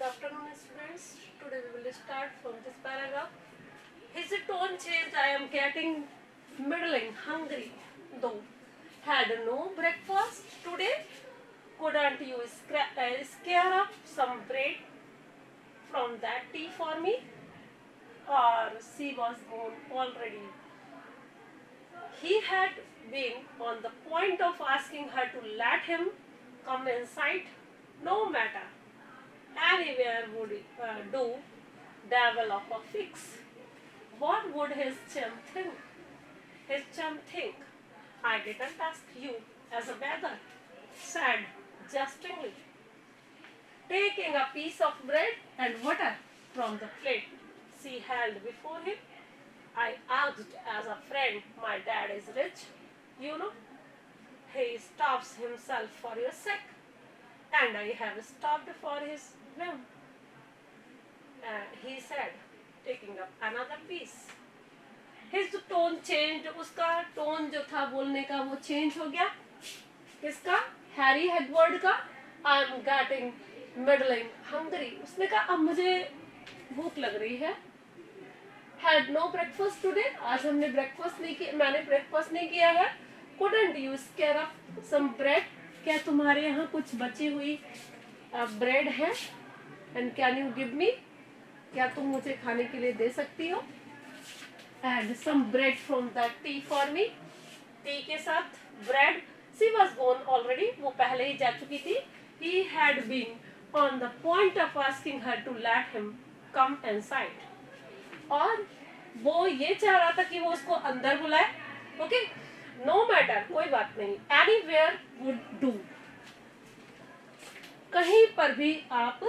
afternoon, students. Today we will start from this paragraph. His tone changed. I am getting middling, hungry, though. Had no breakfast today. Couldn't you scare up some bread from that tea for me? Or she was gone already. He had been on the point of asking her to let him come inside. No matter. Anywhere would do. Devil of a fix. What would his chum think? His chum think, I didn't ask you as a beggar, said jestingly, taking a piece of bread and butter from the plate she held before him. I asked as a friend, my dad is rich, you know. He stops himself for your sake, and I have stopped for his whim. He said, taking up another piece. His tone changed. उसका tone जो था बोलने का वो change हो गया. किसका? Harry headword का. I'm getting middling hungry. उसने कहा अब मुझे भूख लग रही है. Had no breakfast today. आज हमने ब्रेकफास्ट नहीं किया. मैंने ब्रेकफास्ट नहीं किया है. Couldn't you scare up some bread? क्या तुम्हारे यहाँ कुछ बची हुई ब्रेड है? And can you give me? क्या तुम मुझे खाने के लिए दे सकती हो? And some bread from that tea for me. T के साथ bread. She was gone already. वो पहले ही जा चुकी थी. He had been on the point of asking her to let him come inside. और वो ये चाह रहा था कि वो उसको अंदर बुलाए. Okay? No matter. कोई बात नहीं. Anywhere would do. कहीं पर भी आप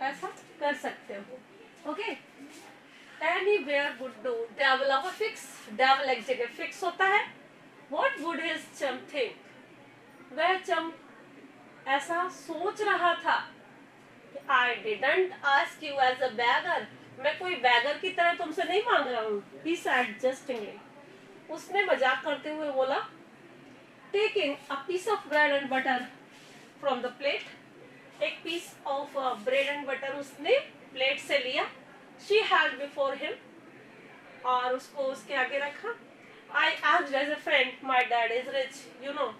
ऐसा कर सकते हो. Okay. Anywhere would do. Devil of a fix. Devil एक जगह फिक्स होता है. What would his chum think? वह चम ऐसा सोच रहा था कि I didn't ask you as a beggar. मैं कोई beggar की तरह तुमसे नहीं मांग रहा हूँ. He said jestingly. उसने मजाक करते हुए बोला. Taking a piece of bread and butter from the plate. एक piece of bread and butter उसने प्लेट से लिया. She held before him. और उसको उसके आगे रखा. I asked as a friend, my dad is rich, you know.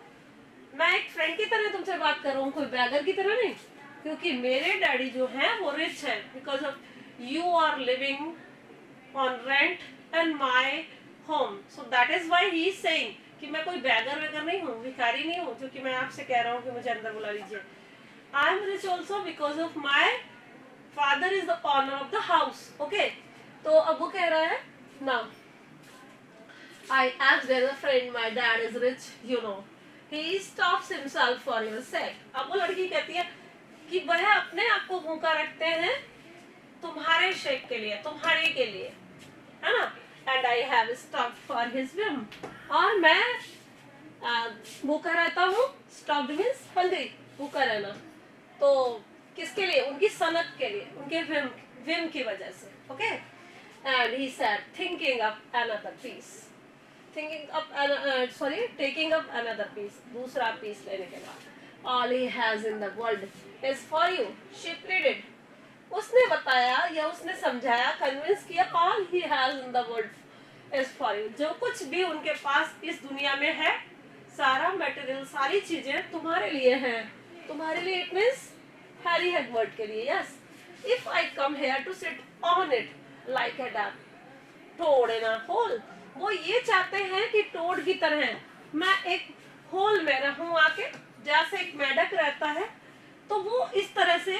मैं एक फ्रेंड की तरह तुमसे बात कर रहा हूँ, कोई बैगर की तरह नहीं, क्योंकि मेरे डैडी जो हैं वो रिच है. Because of you are living on rent and my home, so that is why he is saying कि मैं कोई बैगर वैगर नहीं हूँ, भिखारी नहीं हूँ, जो कि मैं आपसे कह रहा हूँ कि मुझे अंदर बुला लीजिए. I am rich also because of my father is the owner of the house. Okay? तो अब वो कह रहा है now. I asked as a friend, my dad is rich, you know. He stops himself for your sake. अब वो लड़की कहती है कि वह अपने आप को भूखा रखते हैं तुम्हारे शेक के लिए, तुम्हारे के लिए, है ना? And I have stopped for his whim. और मैं भूखा रहता हूँ. Stopped means hungry, भूखा रहना. तो किसके लिए? उनकी सनक के लिए, उनके whim की वजह से. Okay? And he said, taking up another piece. Taking up another piece. दूसरा piece लेने के बाद. All he has in the world is for you. She pleaded. उसने बताया या उसने समझाया, कन्विंस किया. All he has in the world is for you. जो कुछ भी उनके पास इस दुनिया में है, सारा मटेरियल, सारी चीजें तुम्हारे लिए हैं. तुम्हारे लिए it means हैरी हेडवर्ड के लिए. Yes. If I come here to sit on it like a duck, toad in a hole. वो ये चाहते हैं कि टोड की तरह मैं एक होल में रहूं आके, जैसे एक मेढक रहता है, तो वो इस तरह से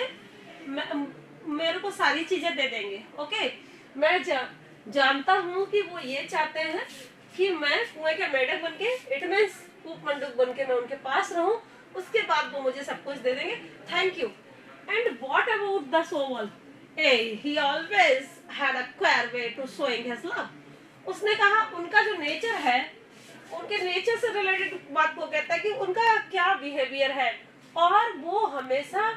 मेरे को सारी चीजें दे देंगे. ओके. मैं जानता हूँ कि वो ये चाहते हैं कि मैं कुएं के मेढक बनके, इट मींस कूप मंडूक बनके मैं उनके पास रहूं. उसके बाद वो मुझे सब कुछ दे देंगे. Thank you. And what about the soul? He always had a queer way to showing his love. उसने कहा उनका जो नेचर है, उनके नेचर से रिलेटेड बात को कहता है कि उनका क्या बिहेवियर है, और वो हमेशा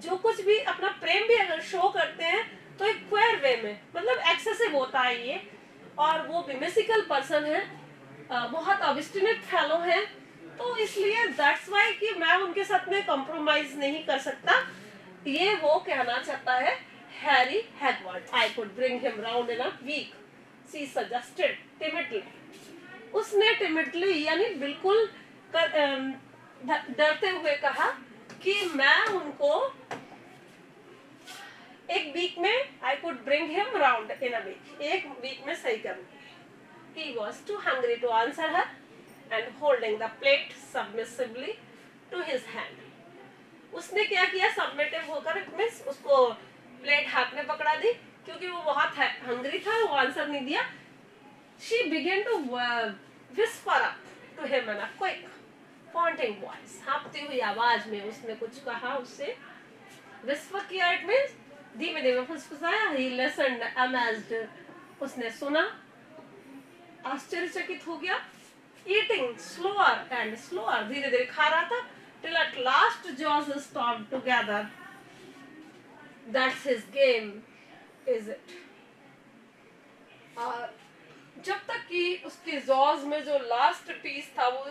जो कुछ भी अपना प्रेम भी अगर शो करते हैं तो एक क्वेर वे में, मतलब एक्सेसिव होता है ये. और वो विमिसिकल पर्सन है, बहुत ऑब्स्टिनेट फेलो है, तो इसलिए दैट्स वाई कि मैं उनके साथ में कॉम्प्रोमाइज नहीं कर सकता, ये वो कहना चाहता है Harry Hagward. I could bring him round in a week, she suggested timidly. उसने टिमिडली यानी बिल्कुल डरते हुए कहा कि मैं उनको एक वीक में I could bring him round in a week, एक वीक में सही करूंगी। He was too hungry to answer her and holding the plate submissively to his hand. उसने क्या किया, सबमिटिव होकर मिस उसको प्लेट हाथ में पकड़ा दी, क्योंकि वो बहुत हंग्री था, वो आंसर नहीं दिया। She began to whisper up to him in a quick, pointing voice. हाँफती हुई आवाज में उसने कुछ कहा उससे। Whisper किया इट मीन्स धीमे धीमे फुसफुसाया। He listened amazed. उसने सुना, आश्चर्यचकित हो गया। ईटिंग स्लोअर एंड स्लोअर, धीरे धीरे खा रहा था। Till at last jaws stopped together. That's his game, is it? और जब तक कि उसके जॉज में जो लास्ट पीस था वो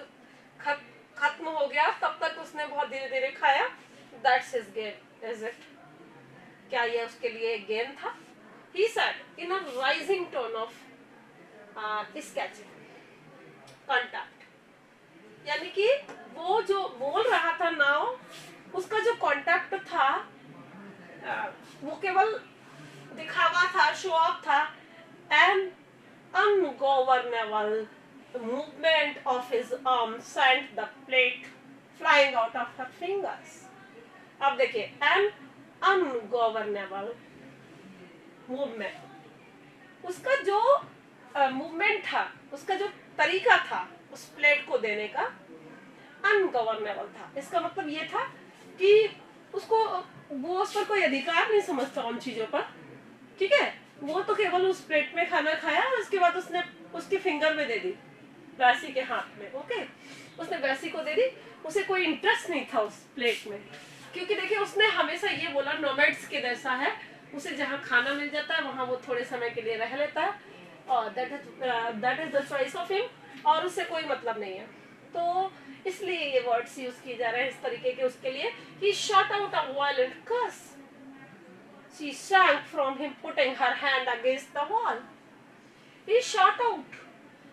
खत्म हो गया, तब तक उसने बहुत धीरे धीरे खाया। That's his game, is it? क्या ये उसके लिए एक गेम था? He said in a rising tone of sketching contact, यानी कि वो जो बोल रहा था नाउ, उसका जो कॉन्टैक्ट था वो केवल दिखावा था, शो ऑफ था। An ungovernable movement of his arm sent the plate flying out of her fingers. अब देखिए, एन अनगवर्नेबल मूवमेंट, उसका जो मूवमेंट था, उसका जो तरीका था उस प्लेट को देने का, अनगवर्नेबल था। इसका मतलब ये था कि उसको वो उस पर कोई अधिकार नहीं समझता उन चीजों पर, ठीक है। वो तो केवल उस प्लेट में खाना खाया, उसके बाद उसने उसकी फिंगर में दे दी, वैसी के हाथ में। ओके, उसने वैसी को दे दी, उसे कोई इंटरेस्ट नहीं था उस प्लेट में, क्योंकि देखिए उसने हमेशा ये बोला नोमैड्स के जैसा है, उसे जहाँ खाना मिल जाता है वहाँ वो थोड़े समय के लिए रह लेता है, और that is the choice of him, और उससे कोई मतलब नहीं है। तो इसलिए ये वर्ड्स यूज किए जा रहे हैं इस तरीके के उसके लिए। He shot out a violent curse. She shrank from him, putting her hand against the wall. He shot out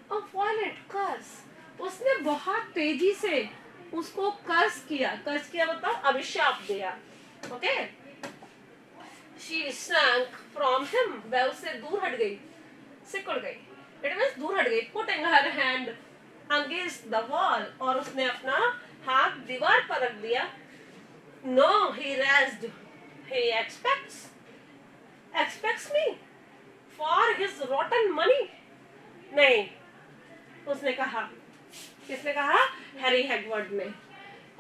a violent curse. उसने बहुत तेजी से उसको कर्स किया मतलब अभिशाप दिया। Okay, She shrank from him, वह उससे दूर हट गई, सिकुड़ गई, इट मींस दूर हट गई। Putting her hand against the wall, और उसने अपना हाथ दीवार पर रख दिया। No, he raised, he expects me for his rotten money. नहीं, उसने कहा, किसने कहा? हैरी हैगवर्ड ने।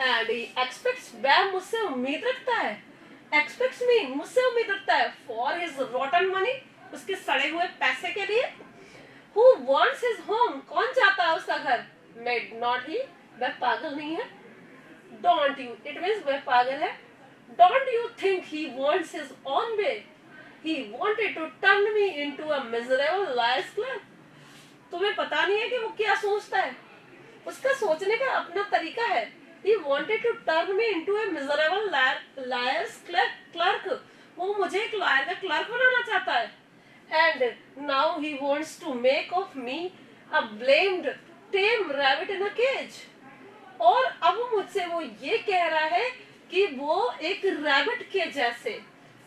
And he expects, वह मुझसे उम्मीद रखता है, expects me, मुझसे उम्मीद रखता है, for his rotten money, उसके सड़े हुए पैसे के लिए। Who wants his home? कौन चाहता है उसका घर? Mad not he? वह पागल नहीं है। Don't you? It means वह पागल है। Don't you think he wants his own way? He wanted to turn me into a miserable liar's clerk. तुम्हें पता नहीं है कि वो क्या सोचता है? उसका सोचने का अपना तरीका है। He wanted to turn me into a miserable liar's clerk. वो मुझे एक लायर का क्लर्क बनाना चाहता है। And now he wants to make of me a blamed tame rabbit in a cage. और अब मुझसे वो ये कह रहा है कि वो एक रैबिट के जैसे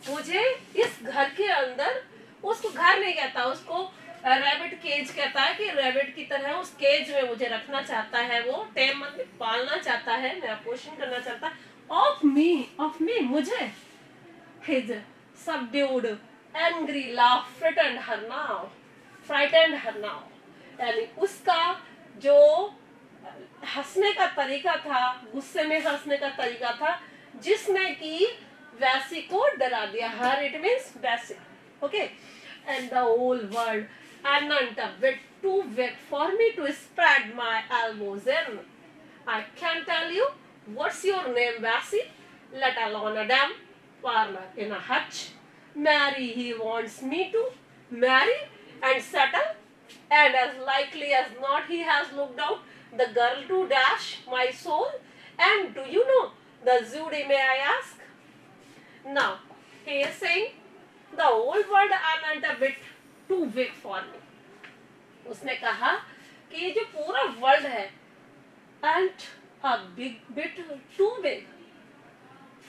मुझे इस घर के अंदर, उसको घर नहीं कहता, उसको रैबिट केज कहता है, कि रैबिट की तरह उस केज में मुझे रखना चाहता है। वो टेम मतलब पालना चाहता है, मेरा पोषण करना चाहता है। ऑफ मी मुझे। His subdued angry laugh frightened her now. यानी उसका जो हंसने का तरीका था, गुस्से में हंसने का तरीका था, जिसने कि वैसी को डरा दिया। Her it means वैसी, okay? And the whole world and a bit too big for me to spread my elbows in. I can't tell you what's your name, Vassie, let alone a damn parlor in a hutch. Marry, he wants me to marry and settle, and as likely as not he has looked out the girl to dash my soul? And do you know the Judy, may I ask? Now, he is saying, the old world aren't a bit too big for me. उसने कहा कि ये जो पूरा world है and a bit too big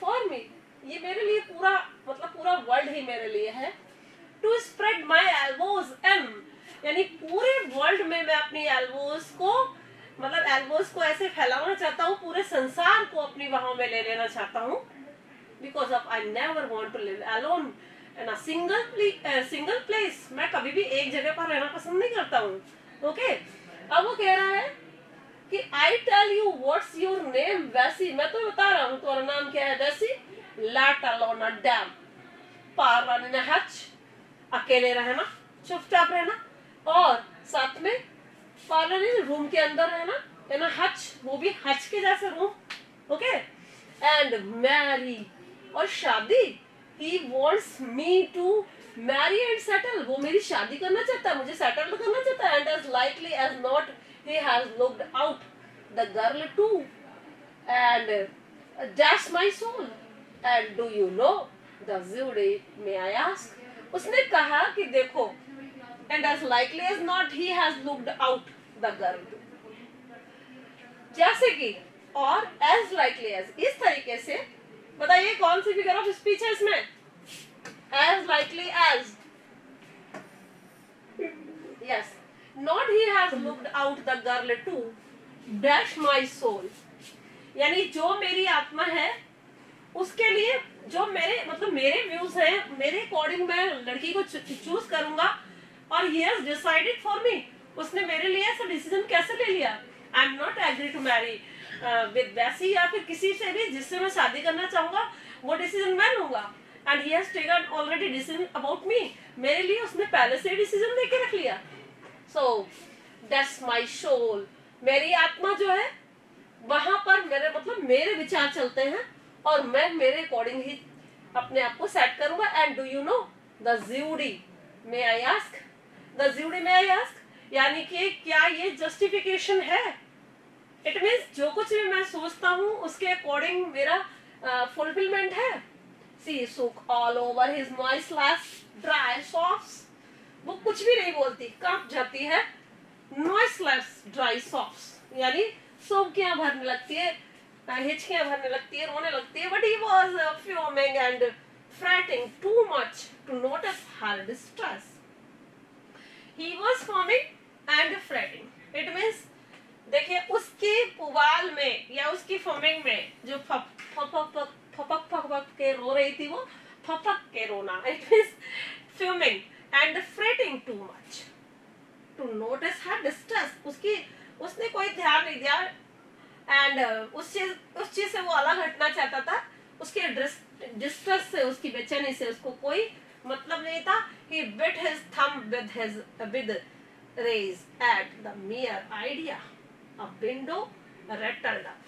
for me, ये मेरे लिए पूरा मतलब पूरा वर्ल्ड ही मेरे लिए है. To spread my elbows in, यानी पूरे वर्ल्ड में मैं अपनी एल्बोज को मतलब एल्बोज को ऐसे फैलाना चाहता हूँ, पूरे संसार को अपनी बाहों में ले लेना चाहता हूँ. Because of I never want to live alone in a single place. मैं कभी भी एक जगह पर रहना पसंद नहीं करता हूँ. ओके, अब वो कह रहा है कि I tell you what's your name वैसी, मैं तो बता रहा हूँ तुम्हारा नाम क्या है वैसी. Let alone a damn, par running a hutch, अकेले रहना, चुपचाप रहना, और साथ में पार्लर रूम के अंदर रहना, इन अ हच, वो भी हच के जैसे रूम. ओके, एंड मैरी, और शादी. He wants me to marry and settle, वो मेरी शादी करना चाहता है, मुझे सेटल करना चाहता है. And as likely as not he has looked out the girl to end dash my soul. And do you know the Judy, may I ask? उसने कहा कि देखो, and as likely as not he has looked out the girl, जैसे कि, और as likely as, इस तरीके से. बताइए कौन सी फिगर ऑफ स्पीच है इसमें? as likely as, yes, not he has looked out the girl to dash my soul, यानी जो मेरी आत्मा है उसके लिए जो मेरे मतलब मेरे व्यूज हैं, मेरे अकॉर्डिंग मैं लड़की को चूज करूंगा, और he has decided for me, उसने मेरे लिए ऐसा डिसीजन कैसे ले लिया. I am not agree to marry with वैसी, या फिर किसी से भी जिससे मैं शादी करना चाहूंगा, वो डिसीजन मैं लूंगा. And he has taken already decision about me, मेरे लिए उसने पहले से डिसीजन लेके रख लिया. सो दैट्स माई सोल, मेरी आत्मा जो है वहां पर मेरे मतलब मेरे विचार चलते हैं, और मैं मेरे अकॉर्डिंग ही अपने आप को सेट करूंगा. And do you know the Judy, may I ask? The Judy, may I ask, यानी कि क्या ये जस्टिफिकेशन है? इट मीन्स जो कुछ भी मैं सोचता हूँ उसके अकॉर्डिंग मेरा फुलफिलमेंट है. She shook all over his noiseless dry sobs, वो कुछ भी नहीं बोलती, कांप जाती है. नॉइसलेस ड्राई सॉफ्ट्स, यानी सोबकियां भरने लगती है, हिचकियां भरने लगती है, रोने लगती है. But he was fuming and fretting too much to notice her distress. He was foaming and fretting. It means देखिए उसके पुवाल में या उसकी फॉर्मिंग में जो फपक के रो रही थी, वो फपक के रोना. It means fuming and fretting too much to notice her distress, उसकी उसने कोई ध्यान नहीं दिया. एंड उस चीज से वो अलग हटना चाहता था, उसके डिस्ट्रेस से, उसकी बेचैनी से उसको कोई मतलब नहीं था. He bit his thumb with raised at the mere idea. A window rattled up.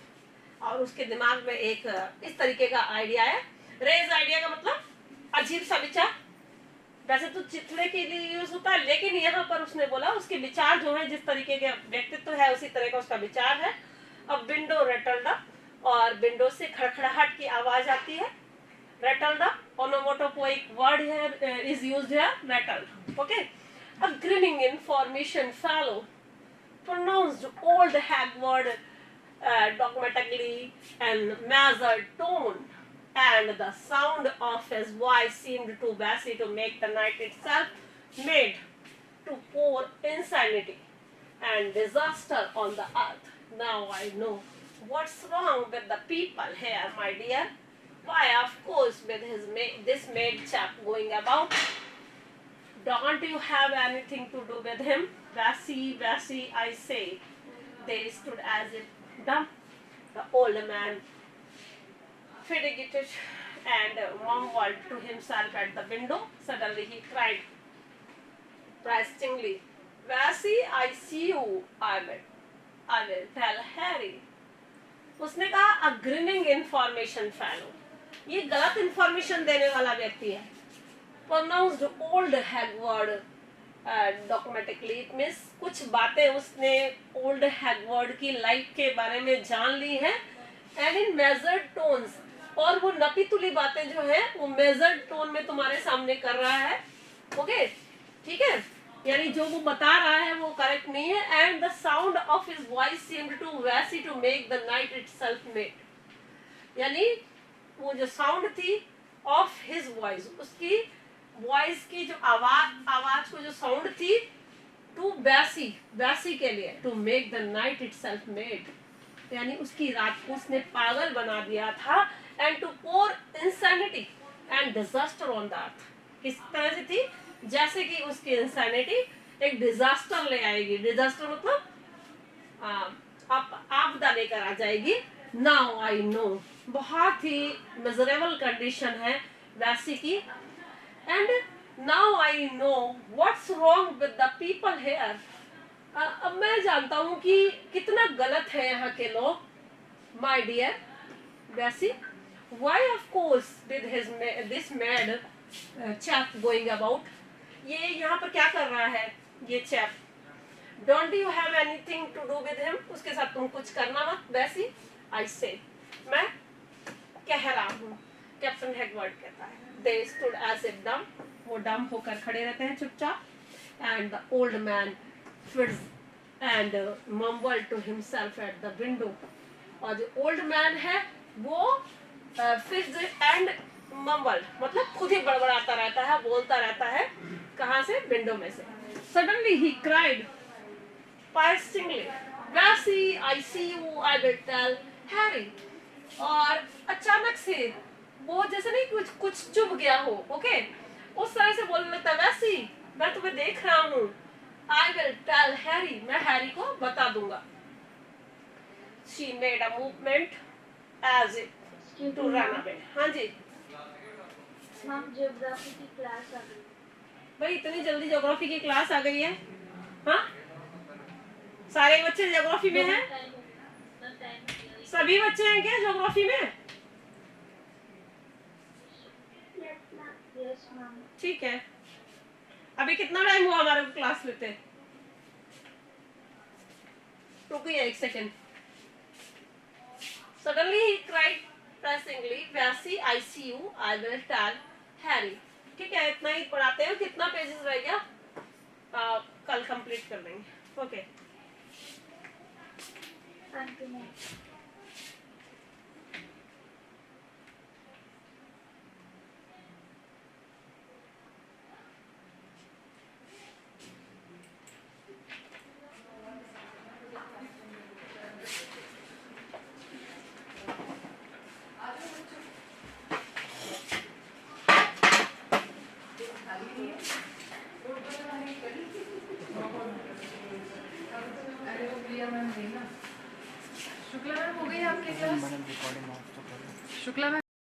और उसके दिमाग में एक इस तरीके का आइडिया है. रेज आइडिया का मतलब अजीब सा विचार, वैसे तो चितले के लिए यूज होता है, लेकिन यहाँ पर उसने बोला उसके विचार जो है, जिस तरीके के व्यक्तित्व है उसी तरह का उसका विचार है. अब विंडो रटल्ड अप, और विंडो से खड़खड़ाहट की आवाज आती है. रटल्ड up, onomatopoeic word here is used here, rattled. Okay, a grinning information fellow pronounced old hag word dogmatically and measured tone, and the sound of his voice seemed to Bessie to make the night itself made to pour insanity and disaster on the earth. Now I know what's wrong with the people here, my dear. Why, of course, with this maid chap going about. Don't you have anything to do with him? Bessie, I say. They stood as if dumb. The old man fidgeted and mumbled to himself at the window. Suddenly he cried pressingly, Bessie, I see you. I will tell Harry. उसने कहा a grinning information fellow, ये गलत information देने वाला व्यक्ति है. Pronounced old hag word dogmatically it means कुछ बातें उसने ओल्ड हैगवर्ड की लाइफ के बारे में जान ली है, एंड इन मेजर्ड टोन्स, और वो नपी तुली बातें जो है वो मेजर्ड टोन में तुम्हारे सामने कर रहा है। ओके, ठीक है, यानी जो वो बता रहा है वो करेक्ट नहीं है। And the sound of his voice seemed to वैसी to make the night itself made, यानी वो जो साउंड थी ऑफ हिज वॉइस, उसकी वॉइस की जो आवाज को जो साउंड थी, टू वैसी के लिए, to make the night itself made, यानी उसकी रात को उसने पागल बना दिया था। And to pour insanity and disaster on the earth, किस तरह से थी, जैसे कि उसकी इंसैनिटी एक डिजास्टर ले आएगी। डिजास्टर मतलब आपदा लेकर आ जाएगी। नाउ आई नो, बहुत ही मिजरेबल कंडीशन है वैसी की। And now I know what's wrong with the people here, अब मैं जानता हूँ कि कितना गलत है यहाँ के लोग। माय डियर वैसी, why of course did this mad chap going about, ये यहाँ पर क्या कर रहा है ये chap, don't you have anything to do with him, उसके साथ तुम कुछ करना मत। वैसी आई से, मैं कह रहा हूँ, कैप्टन हैगवर्ड कहता है। दे स्टूड एज इफ डम, वो डम होकर खड़े रहते हैं चुपचाप। And the old man fits and mumbled to himself at the window, और जो ओल्ड मैन है वो फिट्स एंड मम्बल मतलब खुद ही बड़बड़ाता रहता है, बोलता रहता है, कहाँ से, विंडो में से। सडनली ही क्राइड piercingly, वैसी I see you I will tell Harry, और अचानक से वो जैसे नहीं कुछ चुभ गया हो, ओके, उस तरह से बोलने लगता है, वैसी मैं तुम्हें देख रहा हूँ, आई विल टेल हैरी, मैं हैरी को बता दूंगा। She made a movement as it to run away. हाँ जी मैम, ज्योग्राफी की क्लास आ गई। भाई, इतनी जल्दी ज्योग्राफी की क्लास आ गई है? हाँ, सारे बच्चे ज्योग्राफी में हैं? सभी बच्चे हैं क्या ज्योग्राफी में? Yes ma'am. ठीक है, अभी कितना टाइम हुआ हमारे को क्लास लेते? रुकिए एक second. Suddenly he cried pressingly, वैसी I see you, I will tell Harry। ठीक है, इतना ही पढ़ाते हैं। कितना पेजेस रह गया? कल कंप्लीट कर देंगे। Okay, thank you ma'am. Shukla ma'am हो गई आपकी क्लास? शुक्ला मैम